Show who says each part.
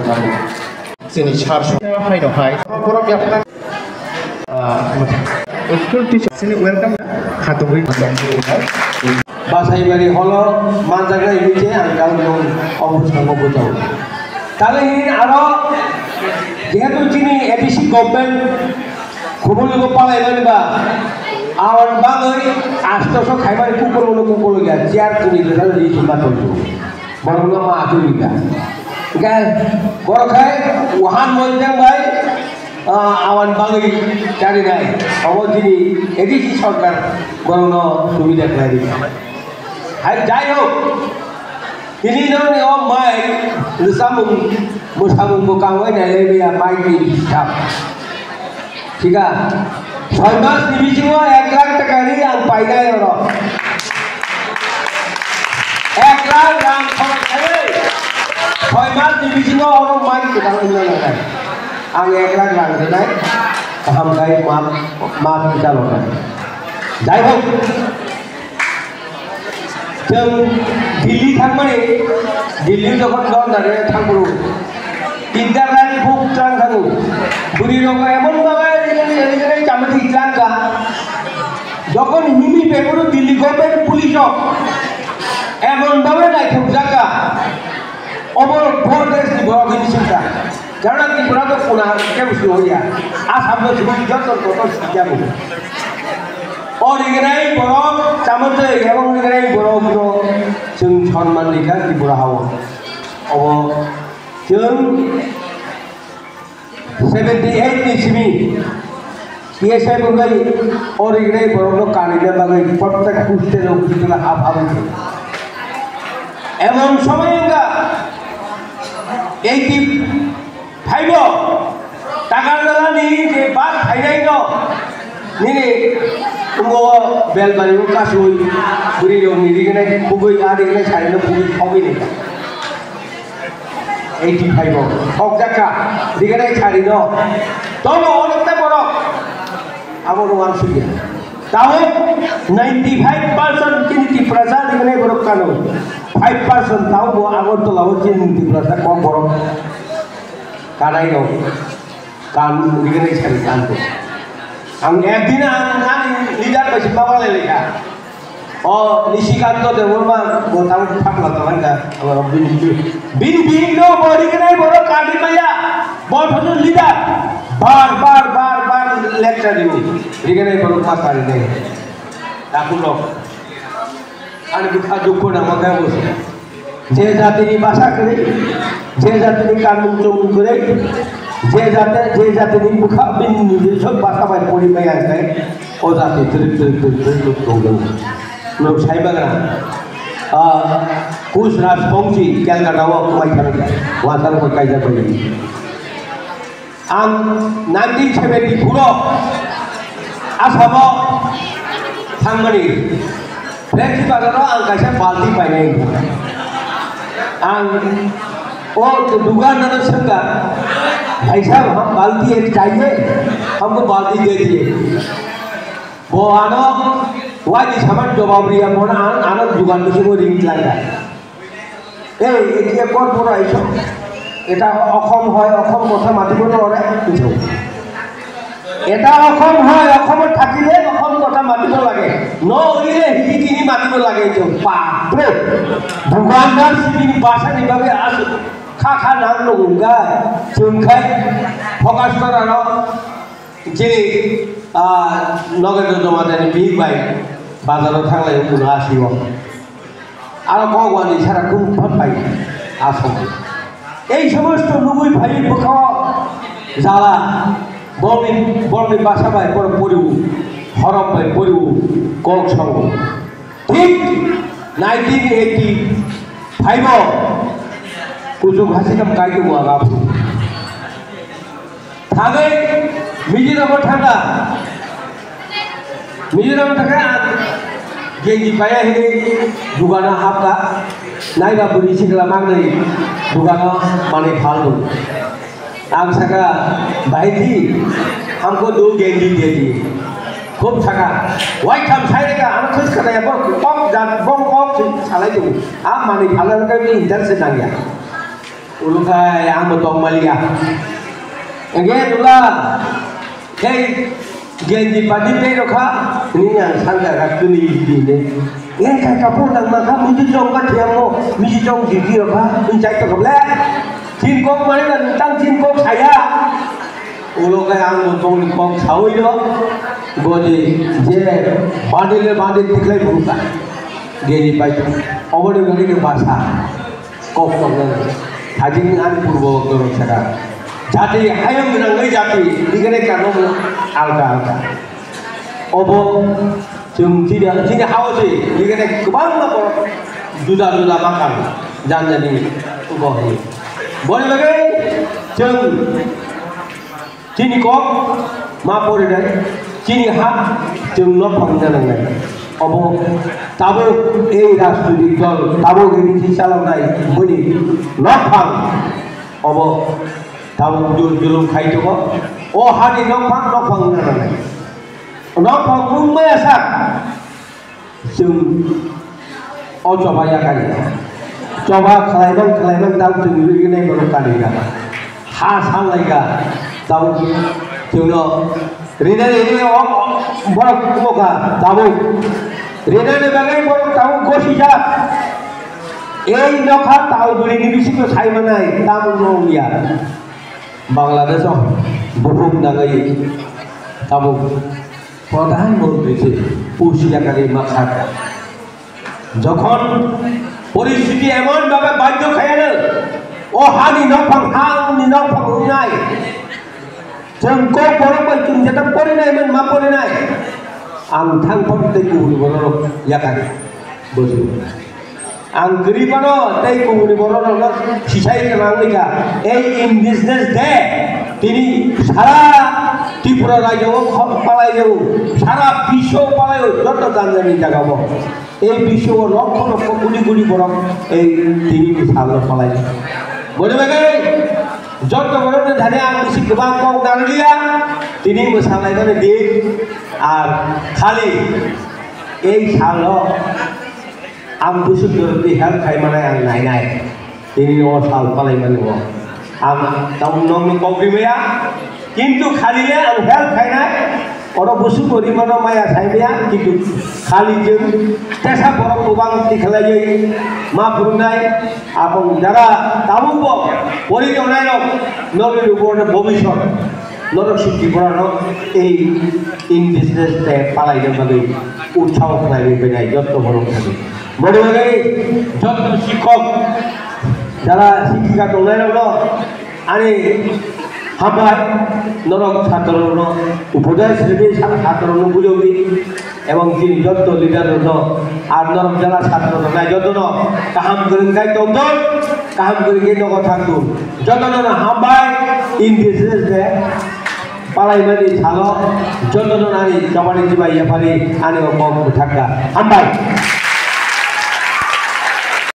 Speaker 1: जोंनि सार हायनावहाय बर' बिफान स्कुल टिचार्सनि वेलकाम हादबै
Speaker 2: बासायबारि हल मानजाग्रा इमिटे आं गावनो अबस्थाखौ बुझाव তাহলে আরো যেহেতু যিনি এডিসি গভর্নমেন্ট খুবলগো পালাইবানি বা আওয়ান বাঙৈ 800 খাইবানি কুকুর গিয়া চেয়ার তুলি গেল এই সুন্দর করছো বড় মা তুলি গা গায় বড় খাই ওহান মইজাং ভাই আওয়ান বাঙৈ জানি নাই অবদিনী এডিসি সরকার বড় সুবিধা করে দিছে হাই যাই হোক ini nang om mai samung musamung bukawai nai leya mai di sab tiga 6 মাস নিবিচিও 1 লাখ টাকা নি ang painai ro 1 lakh rang khorok ai 6 মাস নিবিচিও oro mai ki dang ina nai ang 1 lakh rang nai ham gai maaf kita lo jai ho जों दिल्ली थांबाय दिल्ली যখন লন্ডনে থাকবো internet বুক ট্রান থাকবো বুড়ি রঙ এমন ভাবে এই চামড়ি ইসলামকা যখন হিমি পেপারও দিল্লি গভর্নমেন্ট পুলিশ এমন ভাবে নাই জায়গা অবর ভোট দেশ বড় জিনিসটা কারণ ত্রিপুরা তো কোনা কেউ শুরু হইয়া আসাম তো শুরু যত কত যাবো অরিগেনাই বড় চামতে এবং অরিগেনাই বড় বড় जों সম্মান লেখা ত্রিপুরা হাও অব जों 78 नि सिमी পিএসআই বঙ্গাই অরিগেনাই বড় কানিনা বাগৈ প্রত্যেক পুষ্টের উপস্থিত হাব হাব এমন সময়ঙ্গা 85 টাকা দালানি যে বাদ খাইনাই ন নিনে Tunggu bel balik kasui, beri dong ni dia kena kubui ada kena cari nak kubui kubui ni. 85 bom, hok jaka, dia kena cari no. Tolong orang tak borok, apa orang sudah. Tahu 95% kini di perasa dia kena borok kanu, 5% tahu bahwa awal tu lawan kini di perasa kau borok. Karena itu, kan dia kena cari kantu. Ang একদিন ang leader basi bawal leka oh Nishikanta Dewarma gotang phakla taman ka bin no body kenai boro kadi maya bot hono leader bar lecture diu dikenai boro makari nei takulo ani bukha jukko na maga bose je jatini basa kore je jatini kanun chung kore যে জাতি মুখা বিন সব বাসা by পরিমাই আছে ও জাতি তৃপ্ত দৌড় লোক সাইবাগরা কুশ রাজবংশী ক্যালকাটাও মাই খানে ওয়াসার কো কাইজা করি আম 1974 আসাম থাংমানি ফ্লেক্সি বাজারাव आं कायसा बाल्टी बायनाय आं ओ दुकान ना संगा भाई साहब हम बाल्टी एक चाहिए हमको बाल्टी दे दिए वो आनो वाजी सामान जवाब दिया मोना आनो दुकान में से वो रिंग लगा ए ये कौन पूरा ऐसा এটা অসম হয় অসম কথা মাতিব নৰে কিছু এটা অসম হয় অসমত থাকিলে অসম কথা মাতিব লাগে ন ওইলে হিকি কিনি মাতিব লাগে তো বাপরে দোকানদার সিনি বাসা নিভাবে আসে খা নাম লগুঙ্গা চুনখাই ফকাস করানো যে নগেন্দ্র জমাদানি বিগ বাই বাজারাव থাকলে কোনো আসিব আর ভগবান সারা কোন পাই আসব এই সমস্ত লুগুই ভাই খাওয়া জ্বালা বর্ণি বাসা পায় পরে পরিব হরম পায় পরিব কক সঙ্গ ঠিক 1985 কুচু হাসিলাম কাইকে বুয়া থাকে মিজোরাম থাকা মিজোরাম থাকা গেঞ্জি পায়া হে दुकाना हाबका नायबा बुरी सिगला मांगनै दुकाना माने फालतू आं सका भाई जी हमको 2 गेंजी दे दिए खूब सका वाई काम साइड का हम खुश करना है पर कम जान बम कम सालाई दो आप माने फालतू का भी इधर से ना गया ulukai ang motong malia again ula hey genji padi pe rokha ni yang sangka ka kuni di ne ye ka kapo nang ma ka mi jong ka thiamo mi jong di di rokha min chai to kable chin kok mari na tang chin kok saya ulukai ang motong ni kok sawi do godi je bade diklai buka genji padi obode gani ke bahasa kok kok hajing an purbo koro sara jati hayam nangai jati digane kano alga obo jung tidak hawasi digane kubang lapor juda makan janjani ugohi boleh lagi jung cini kok mapore dai cini hak jung lopang janangai obo tabo এই রাজনৈতিক দল tabo গিরি চালানাই বলি লফাং obo tabo jurung খাইতো ও হানি লফাং নাই লফাং মুম্বাই আসা जों o coba ya kali coba kelainan tahu sendiri ini baru kali kan hasan lagi tahu jono rina ini baru muka tahu rina ini bagai baru tahu gosija এই নখা তাও দুই নিবিসিত সাইমানাই তামুনো ইয়া Bangladesh বহুম Nagai তাবু প্রধানমন্ত্রী পুষিয়াকারী মাখাটা যখন পরিস্থিতি এমন ভাবে বাধ্য খায়ানো ও হানি নফাং হানি নফাং নাই जों को बरबाय जों जेटा परिनायमोन मा परिनाय आं थांफोर दै गुबुन बर' याकारि बुझु आं गरिबानो दै गुबुन बर' खिसाय गोनांनिका এই ইন্ডিজিনাস ডে তিনি সারা ত্রিপুরা রাজ্যও পালাই যাব সারা বিশ্ব পালাই যত জানজানি জাগাবো এই বিশ্ব লক্ষ লক্ষ কোটি কোটি বরং এই তিনি সাল পালাই বলে বাগে যত বড় ধানে আং বেশি গোবাं কম গারলিয়া তিনি মোসালাইদানে দি আর খালি এই সাল आं बुसुदरनि हेल्प खायमानाय आं नायनाय दिनै अ साल पालायमानो आं दाउनों कग्रिमाया किन्तु खालिले आं हेल्प खायनाय अर बुसुदरि मानो माया सायमाया किन्तु खालिजों तेसा बर गोबां तिखालायै मा बुंनाय आबं जारा दाबुबो परिदनाय नबि रुबोर भबिष्यत नरक सिद्धि परानो এই ইনবিজনেস তে পালাইनो बागै उत्साह खालायबाय যত বড় থাকে বড় বাগै যত শিক্ষক যারা শিক্ষিকা দंनायनो आरो हाबाय नरक ছাত্রनो उपदेश रेबे ছাত্রनो बुझोबि এবং যিনি যত লিডারनो আর নরক যারা ছাত্রनो নাই যতनो কাহাম गोरोंखाय दंदों কাহাম गोरोंखाय नग थांदो যতनो हाबाय ইনবিজনেস তে पालायमानि सालो जतनो नानि जबानि जिबाय याफारि आनि अबं थाखा हामबाय।